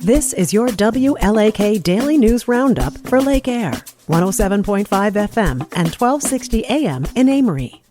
This is your WLAK Daily News Roundup for Lake Air, 107.5 FM and 1260 AM in Amory.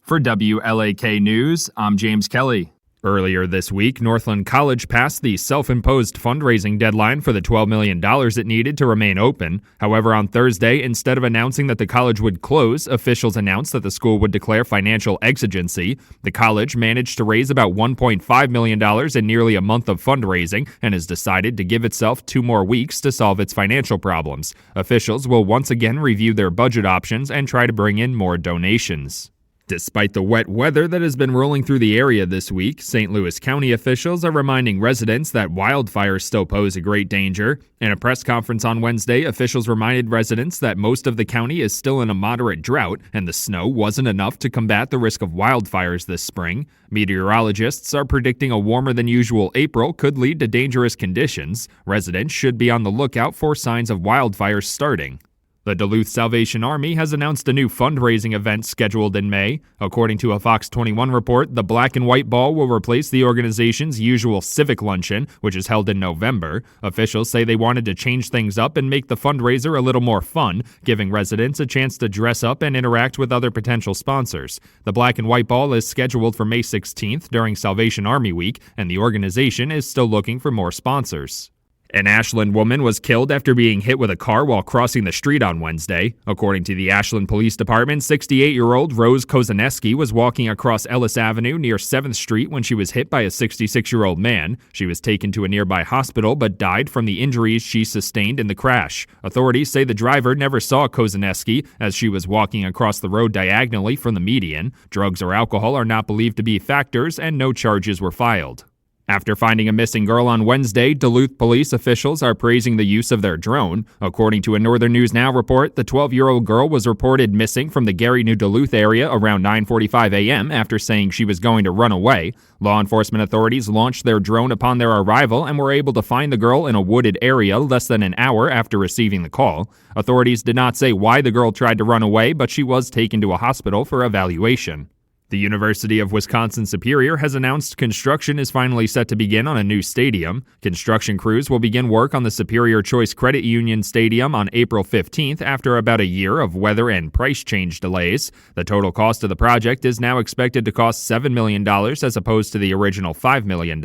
For WLAK News, I'm James Kelly. Earlier this week, Northland College passed the self-imposed fundraising deadline for the $12 million it needed to remain open. However, on Thursday, instead of announcing that the college would close, officials announced that the school would declare financial exigency. The college managed to raise about $1.5 million in nearly a month of fundraising and has decided to give itself 2 more weeks to solve its financial problems. Officials will once again review their budget options and try to bring in more donations. Despite the wet weather that has been rolling through the area this week, St. Louis County officials are reminding residents that wildfires still pose a great danger. In a press conference on Wednesday, officials reminded residents that most of the county is still in a moderate drought and the snow wasn't enough to combat the risk of wildfires this spring. Meteorologists are predicting a warmer than usual April could lead to dangerous conditions. Residents should be on the lookout for signs of wildfires starting. The Duluth Salvation Army has announced a new fundraising event scheduled in May. According to a Fox 21 report, the Black and White Ball will replace the organization's usual civic luncheon, which is held in November. Officials say they wanted to change things up and make the fundraiser a little more fun, giving residents a chance to dress up and interact with other potential sponsors. The Black and White Ball is scheduled for May 16th during Salvation Army Week, and the organization is still looking for more sponsors. An Ashland woman was killed after being hit with a car while crossing the street on Wednesday. According to the Ashland Police Department, 68-year-old Rose Kozaneski was walking across Ellis Avenue near 7th Street when she was hit by a 66-year-old man. She was taken to a nearby hospital but died from the injuries she sustained in the crash. Authorities say the driver never saw Kozaneski as she was walking across the road diagonally from the median. Drugs or alcohol are not believed to be factors, and no charges were filed. After finding a missing girl on Wednesday, Duluth police officials are praising the use of their drone. According to a Northern News Now report, the 12-year-old girl was reported missing from the Gary, New Duluth area around 9:45 a.m. after saying she was going to run away. Law enforcement authorities launched their drone upon their arrival and were able to find the girl in a wooded area less than an hour after receiving the call. Authorities did not say why the girl tried to run away, but she was taken to a hospital for evaluation. The University of Wisconsin-Superior has announced construction is finally set to begin on a new stadium. Construction crews will begin work on the Superior Choice Credit Union Stadium on April 15th after about a year of weather and price change delays. The total cost of the project is now expected to cost $7 million as opposed to the original $5 million.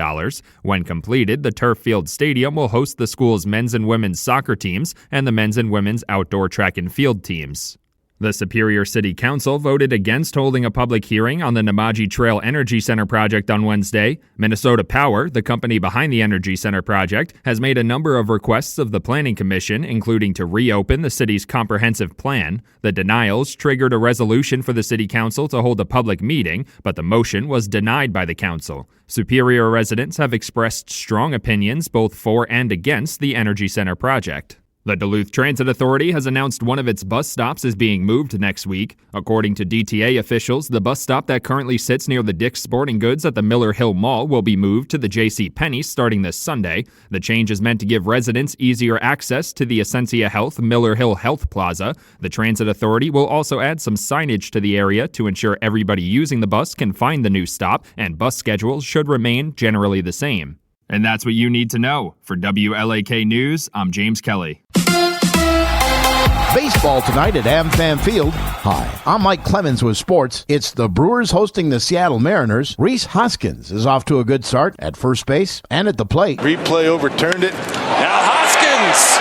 When completed, the Turf Field Stadium will host the school's men's and women's soccer teams and the men's and women's outdoor track and field teams. The Superior City Council voted against holding a public hearing on the Namaji Trail Energy Center project on Wednesday. Minnesota Power, the company behind the Energy Center project, has made a number of requests of the Planning Commission, including to reopen the city's comprehensive plan. The denials triggered a resolution for the City Council to hold a public meeting, but the motion was denied by the council. Superior residents have expressed strong opinions both for and against the Energy Center project. The Duluth Transit Authority has announced one of its bus stops is being moved next week. According to DTA officials, the bus stop that currently sits near the Dick's Sporting Goods at the Miller Hill Mall will be moved to the J.C. Penney starting this Sunday. The change is meant to give residents easier access to the Essentia Health Miller Hill Health Plaza. The Transit Authority will also add some signage to the area to ensure everybody using the bus can find the new stop, and bus schedules should remain generally the same. And that's what you need to know. For WLAK News, I'm James Kelly. Baseball tonight at AmFam Field. Hi, I'm Mike Clemens with sports. It's the Brewers hosting the Seattle Mariners. Rhys Hoskins is off to a good start at first base and at the plate. Replay overturned it. Now Hoskins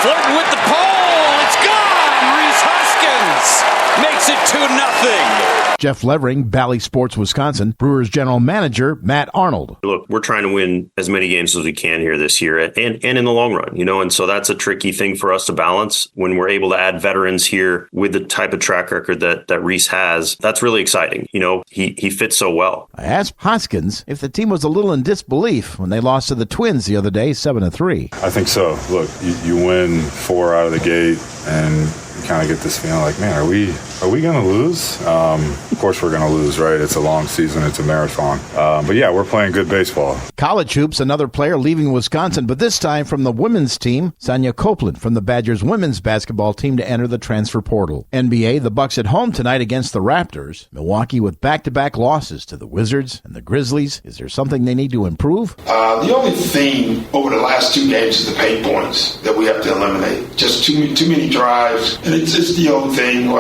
flirting with the pole. It's gone. Rhys Hoskins makes it 2-0. Jeff Levering, Bally Sports, Wisconsin. Brewers general manager Matt Arnold. Look, we're trying to win as many games as we can here this year and in the long run, and so that's a tricky thing for us to balance when we're able to add veterans here with the type of track record that Rhys has. That's really exciting. He fits so well. I asked Hoskins if the team was a little in disbelief when they lost to the Twins the other day, 7-3. I think so. Look, you win 4 out of the gate, and kind of get this feeling like, man, are we going to lose? Of course we're going to lose, right? It's a long season. It's a marathon. But yeah, we're playing good baseball. College hoops, another player leaving Wisconsin, but this time from the women's team, Sonia Copeland from the Badgers women's basketball team to enter the transfer portal. NBA, the Bucks at home tonight against the Raptors. Milwaukee with back-to-back losses to the Wizards and the Grizzlies. Is there something they need to improve? The only thing over the last two games is the pain points that we have to eliminate. Just too many drives, and it's the old thing,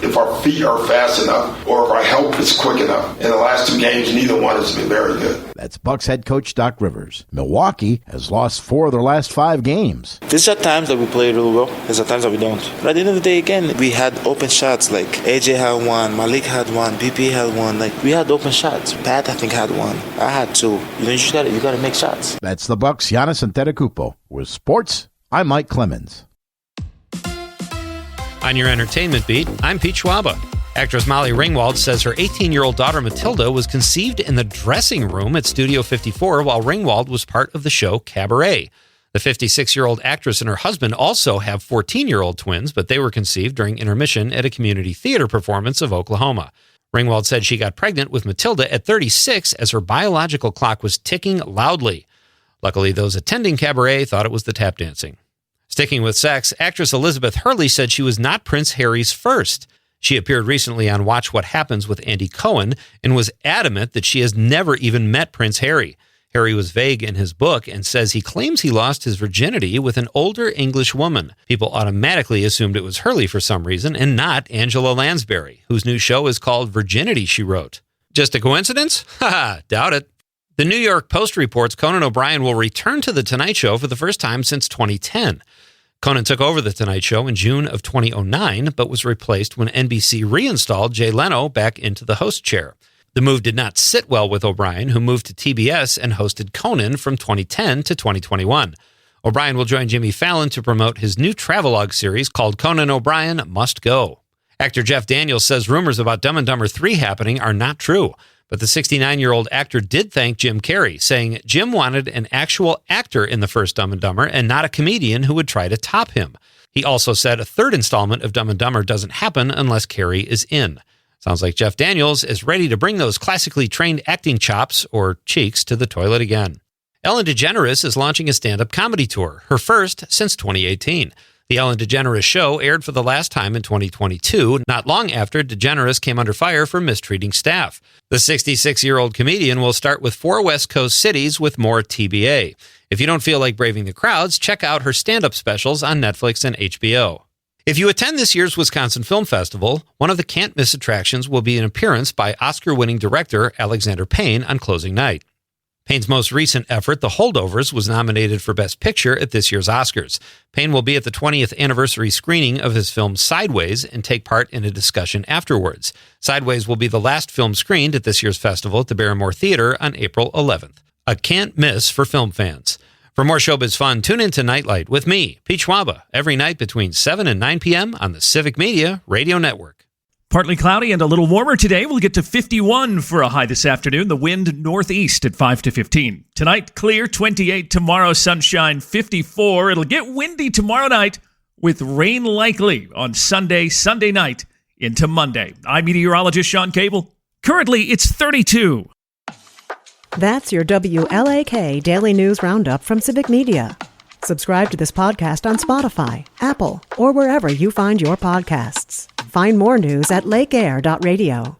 if our feet are fast enough or if our help is quick enough. In the last two games, neither one has been very good. That's Bucks head coach Doc Rivers. Milwaukee has lost 4 of their last 5 games. There's at times that we play really well. There's at times that we don't. But at the end of the day, again, we had open shots. Like AJ had one, Malik had one, BP had one. Like we had open shots. Pat, I think, had one. I had 2. You gotta make shots. That's the Bucks. Giannis Antetokounmpo. With sports, I'm Mike Clemens. On your entertainment beat, I'm Pete Schwaba. Actress Molly Ringwald says her 18-year-old daughter Matilda was conceived in the dressing room at Studio 54 while Ringwald was part of the show Cabaret. The 56-year-old actress and her husband also have 14-year-old twins, but they were conceived during intermission at a community theater performance of Oklahoma. Ringwald said she got pregnant with Matilda at 36 as her biological clock was ticking loudly. Luckily, those attending Cabaret thought it was the tap dancing. Sticking with sex, actress Elizabeth Hurley said she was not Prince Harry's first. She appeared recently on Watch What Happens with Andy Cohen and was adamant that she has never even met Prince Harry. Harry was vague in his book and says he claims he lost his virginity with an older English woman. People automatically assumed it was Hurley for some reason and not Angela Lansbury, whose new show is called Virginity, she wrote. Just a coincidence? Haha, doubt it. The New York Post reports Conan O'Brien will return to The Tonight Show for the first time since 2010. Conan took over The Tonight Show in June of 2009, but was replaced when NBC reinstalled Jay Leno back into the host chair. The move did not sit well with O'Brien, who moved to TBS and hosted Conan from 2010 to 2021. O'Brien will join Jimmy Fallon to promote his new travelogue series called Conan O'Brien Must Go. Actor Jeff Daniels says rumors about Dumb and Dumber 3 happening are not true. But the 69-year-old actor did thank Jim Carrey, saying Jim wanted an actual actor in the first Dumb and Dumber and not a comedian who would try to top him. He also said a third installment of Dumb and Dumber doesn't happen unless Carrey is in. Sounds like Jeff Daniels is ready to bring those classically trained acting chops, or cheeks, to the toilet again. Ellen DeGeneres is launching a stand-up comedy tour, her first since 2018. The Ellen DeGeneres Show aired for the last time in 2022, not long after DeGeneres came under fire for mistreating staff. The 66-year-old comedian will start with 4 West Coast cities with more TBA. If you don't feel like braving the crowds, check out her stand-up specials on Netflix and HBO. If you attend this year's Wisconsin Film Festival, one of the can't-miss attractions will be an appearance by Oscar-winning director Alexander Payne on closing night. Payne's most recent effort, The Holdovers, was nominated for Best Picture at this year's Oscars. Payne will be at the 20th anniversary screening of his film Sideways and take part in a discussion afterwards. Sideways will be the last film screened at this year's festival at the Barrymore Theater on April 11th. A can't miss for film fans. For more showbiz fun, tune in to Nightlight with me, Pete Schwaba, every night between 7 and 9 p.m. on the Civic Media Radio Network. Partly cloudy and a little warmer today. We'll get to 51 for a high this afternoon. The wind northeast at 5 to 15. Tonight, clear, 28. Tomorrow, sunshine, 54. It'll get windy tomorrow night with rain likely on Sunday night into Monday. I'm meteorologist Sean Cable. Currently, it's 32. That's your WLAK Daily News Roundup from Civic Media. Subscribe to this podcast on Spotify, Apple, or wherever you find your podcasts. Find more news at lakeair.radio.